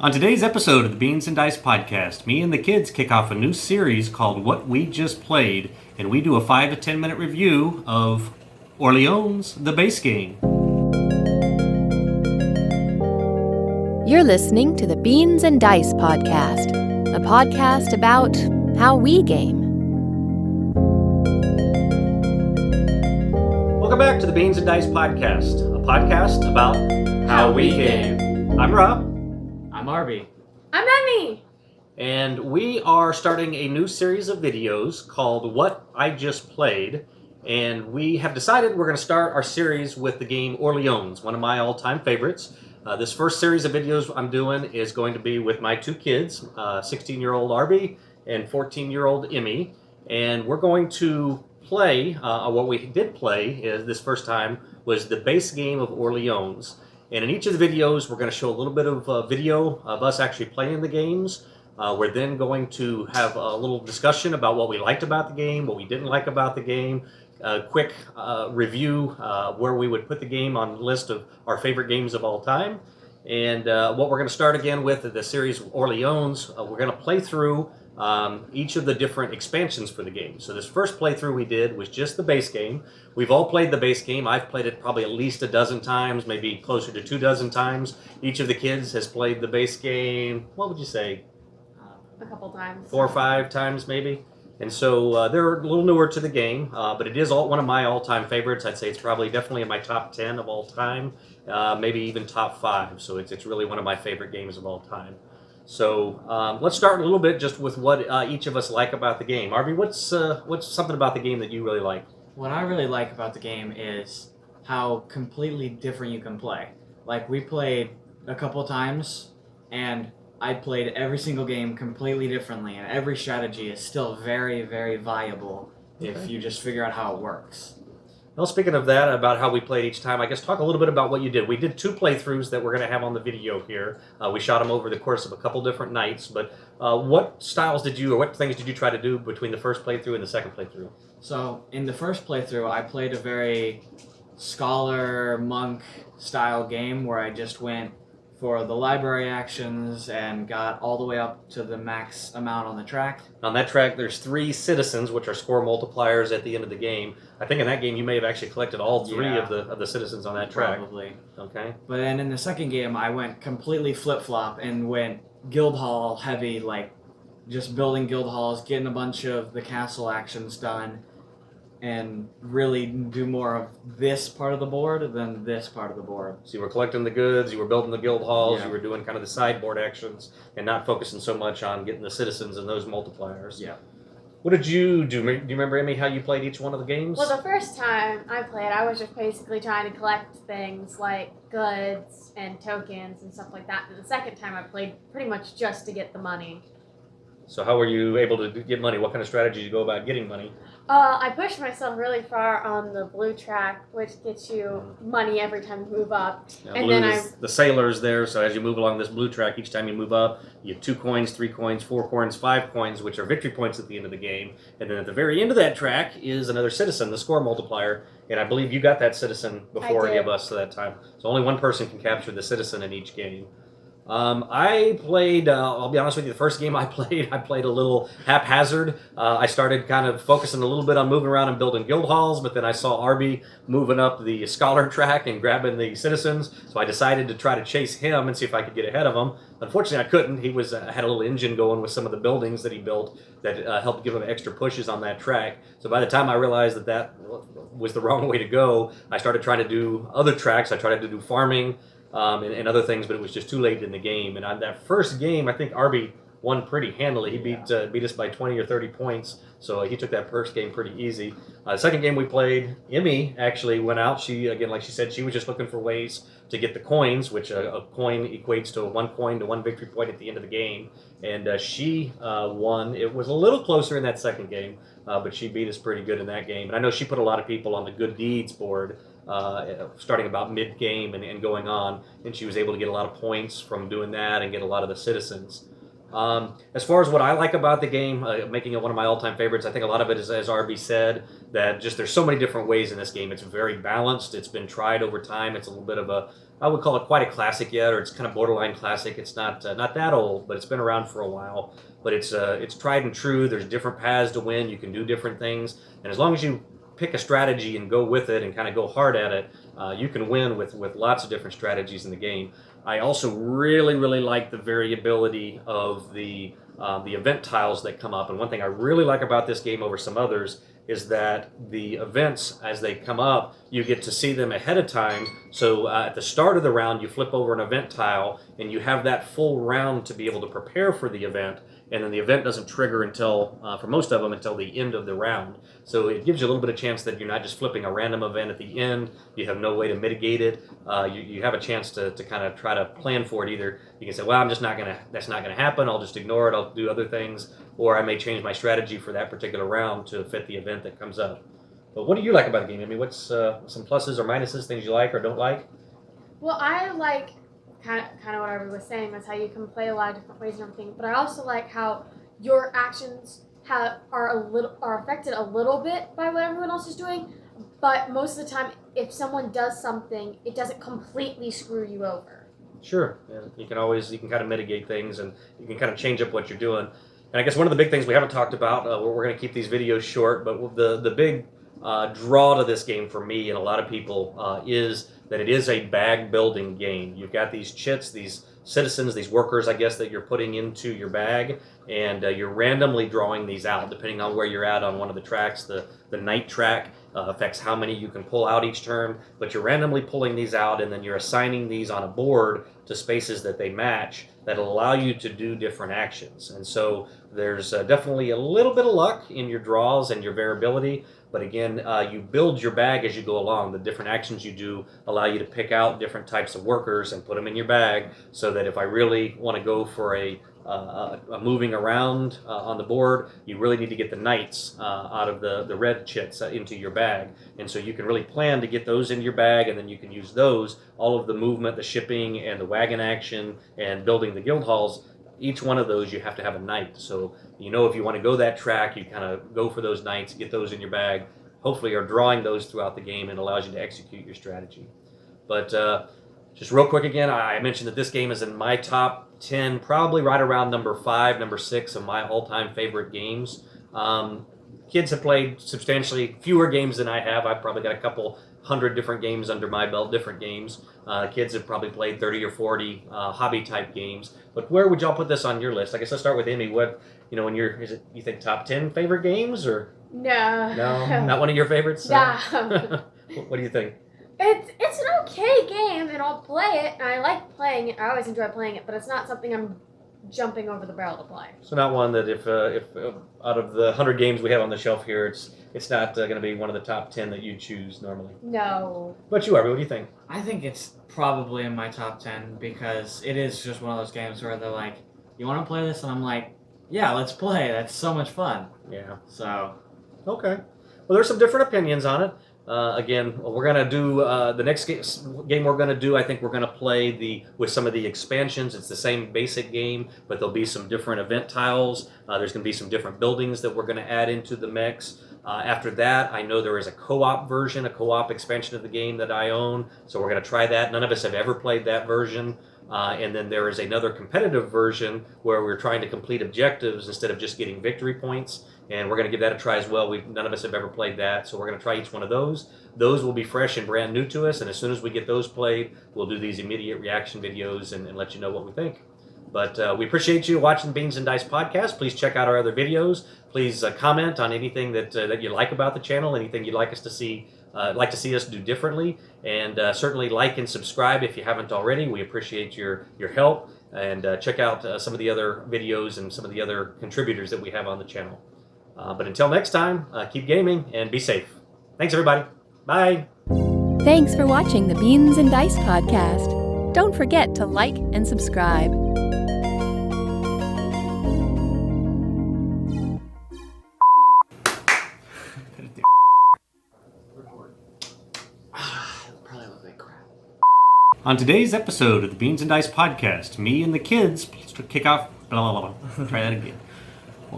On today's episode of the Beans and Dice podcast, me and the kids kick off a new series called What We Just Played, and we do a 5 to 10 minute review of Orléans, the base game. You're listening to the Beans and Dice podcast, a podcast about how we game. Welcome back to the Beans and Dice podcast, a podcast about how we game. I'm Rob. I'm Arby. I'm Emmy. And we are starting a new series of videos called What I Just Played. And we have decided we're going to start our series with the game Orléans, one of my all-time favorites. This first series of videos I'm doing is going to be with my two kids, 16-year-old Arby and 14-year-old Emmy. And we're going to play, what we did play is this first time was the base game of Orléans. And in each of the videos, we're going to show a little bit of video of us actually playing the games. We're then going to have a little discussion about what we liked about the game, what we didn't like about the game, a quick review where we would put the game on the list of our favorite games of all time. And what we're going to start again with the series Orléans, we're going to play through each of the different expansions for the game. So this first playthrough we did was just the base game. We've all played the base game. I've played it probably at least a dozen times, maybe closer to 24 times. Each of the kids has played the base game, what would you say? A couple times. 4 or 5 times maybe. And so they're a little newer to the game, but it is one of my all-time favorites. I'd say it's probably definitely in my top 10 of all time, maybe even top 5. So it's really one of my favorite games of all time. So let's start a little bit just with what each of us like about the game. Arby, what's something about the game that you really like? What I really like about the game is how completely different you can play. Like, we played a couple times, and I played every single game completely differently, and every strategy is still very, very viable if you just figure out how it works. Well, speaking of that, about how we played each time, I guess talk a little bit about what you did. We did 2 playthroughs that we're going to have on the video here. We shot them over the course of a couple different nights, but what styles did you, or what things did you try to do between the first playthrough and the second playthrough? So, in the first playthrough, I played a very scholar monk style game where I just went for the library actions and got all the way up to the max amount on the track. On that track, there's 3 citizens, which are score multipliers at the end of the game. I think in that game you may have actually collected all 3 of the citizens on that track. Probably. Okay. But then in the second game, I went completely flip-flop and went guild hall heavy, like just building guild halls, getting a bunch of the castle actions done, and really do more of this part of the board than this part of the board. So you were collecting the goods, you were building the guild halls, Yeah. you were doing kind of the sideboard actions, and not focusing so much on getting the citizens and those multipliers. Yeah. What did you do? Do you remember, Emmy, how you played each one of the games? Well, the first time I played, I was just basically trying to collect things like goods and tokens and stuff like that. And the second time I played pretty much just to get the money. So how were you able to get money? What kind of strategy did you go about getting money? I pushed myself really far on the blue track, which gets you money every time you move up. Now, And blue then is the sailors there, so as you move along this blue track, each time you move up, you have 2 coins, 3 coins, 4 coins, 5 coins, which are victory points at the end of the game. And then at the very end of that track is another citizen, the score multiplier. And I believe you got that citizen before any of us at that time. So only one person can capture the citizen in each game. I played, I'll be honest with you, the first game I played a little haphazard. I started kind of focusing a little bit on moving around and building guild halls, but then I saw Arby moving up the scholar track and grabbing the citizens, so I decided to try to chase him and see if I could get ahead of him. Unfortunately, I couldn't. He had a little engine going with some of the buildings that he built that helped give him extra pushes on that track. So by the time I realized that was the wrong way to go, I started trying to do other tracks. I tried to do farming, and other things, but it was just too late in the game. And on that first game, I think Arby won pretty handily. He beat us by 20 or 30 points, so he took that first game pretty easy. The second game we played, Emmy actually went out. She, again, like she said, she was just looking for ways to get the coins, which a coin equates to 1 coin to 1 victory point at the end of the game. And she won. It was a little closer in that second game, but she beat us pretty good in that game. And I know she put a lot of people on the good deeds board, starting about mid-game and going on, and she was able to get a lot of points from doing that and get a lot of the citizens. As far as what I like about the game, making it one of my all-time favorites, I think a lot of it is, as RB said, that just there's so many different ways in this game. It's very balanced. It's been tried over time. It's a little bit of a, I would call it quite a classic yet, or it's kind of borderline classic. It's not that old, but it's been around for a while. But it's tried and true. There's different paths to win. You can do different things, and as long as you pick a strategy and go with it and kind of go hard at it, you can win with lots of different strategies in the game. I also really like the variability of the event tiles that come up. And one thing I really like about this game over some others is that the events, as they come up, you get to see them ahead of time. So at the start of the round, you flip over an event tile and you have that full round to be able to prepare for the event. And then the event doesn't trigger until, for most of them, until the end of the round. So it gives you a little bit of chance that you're not just flipping a random event at the end. You have no way to mitigate it. You have a chance to kind of try to plan for it. Either you can say, well, that's not gonna happen. I'll just ignore it. I'll do other things. Or I may change my strategy for that particular round to fit the event that comes up. But what do you like about the game? I mean, what's some pluses or minuses, things you like or don't like? Well, I like kind of what I was saying. That's how you can play a lot of different ways and everything. But I also like how your actions are affected a little bit by what everyone else is doing. But most of the time, if someone does something, it doesn't completely screw you over. Sure. Yeah, you can kind of mitigate things, and you can kind of change up what you're doing. And I guess one of the big things we haven't talked about, we're going to keep these videos short, but the big draw to this game for me and a lot of people is that it is a bag building game. You've got these chits, these citizens, these workers, I guess, that you're putting into your bag, and you're randomly drawing these out depending on where you're at on one of the tracks. The night track affects how many you can pull out each turn, but you're randomly pulling these out, and then you're assigning these on a board to spaces that they match that'll allow you to do different actions. And so there's definitely a little bit of luck in your draws and your variability, but again, you build your bag as you go along. The different actions you do allow you to pick out different types of workers and put them in your bag, so that if I really want to go for a moving around on the board, you really need to get the knights out of the red chits into your bag. And so you can really plan to get those into your bag, and then you can use those, all of the movement, the shipping, and the wagon action, and building the guild halls. Each one of those you have to have a knight. So if you want to go that track, you kind of go for those knights, get those in your bag. Hopefully you're drawing those throughout the game, and allows you to execute your strategy. But just real quick again, I mentioned that this game is in my top 10, probably right around number 5, number 6 of my all-time favorite games. Kids have played substantially fewer games than I have. I've probably got a couple 100 different games under my belt, different games. Kids have probably played 30 or 40 hobby-type games. But where would y'all put this on your list? I guess let's start with Emmy. What, when you think top 10 favorite games, or? No. No? Not one of your favorites? No. What do you think? It's an okay game, and I'll play it, and I like playing it. I always enjoy playing it, but it's not something I'm jumping over the barrel to play. So not one that if out of the 100 games we have on the shelf here, it's not going to be one of the top 10 that you choose normally. No. But you, Arby, what do you think? I think it's probably in my top 10 because it is just one of those games where they're like, you want to play this? And I'm like, yeah, let's play. That's so much fun. Yeah. So. Okay. Well, there's some different opinions on it. Again, we're going to do the next game we're going to do. I think we're going to play with some of the expansions. It's the same basic game, but there'll be some different event tiles. There's going to be some different buildings that we're going to add into the mix. After that, I know there is a co-op version, a co-op expansion of the game that I own. So we're going to try that. None of us have ever played that version. And then there is another competitive version where we're trying to complete objectives instead of just getting victory points. And we're going to give that a try as well. None of us have ever played that, so we're going to try each one of those. Those will be fresh and brand new to us, and as soon as we get those played, we'll do these immediate reaction videos and let you know what we think. But we appreciate you watching the Beans and Dice podcast. Please check out our other videos. Please comment on anything that you like about the channel, anything you'd like us to see. Like to see us do differently, and certainly like and subscribe if you haven't already. We appreciate your help, and check out some of the other videos and some of the other contributors that we have on the channel. But until next time, keep gaming and be safe. Thanks, everybody. Bye. Thanks for watching the Beans and Dice podcast. Don't forget to like and subscribe. Probably look like crap. On today's episode of the Beans and Dice podcast, me and the kids kick off Blah, blah, blah. Try that again.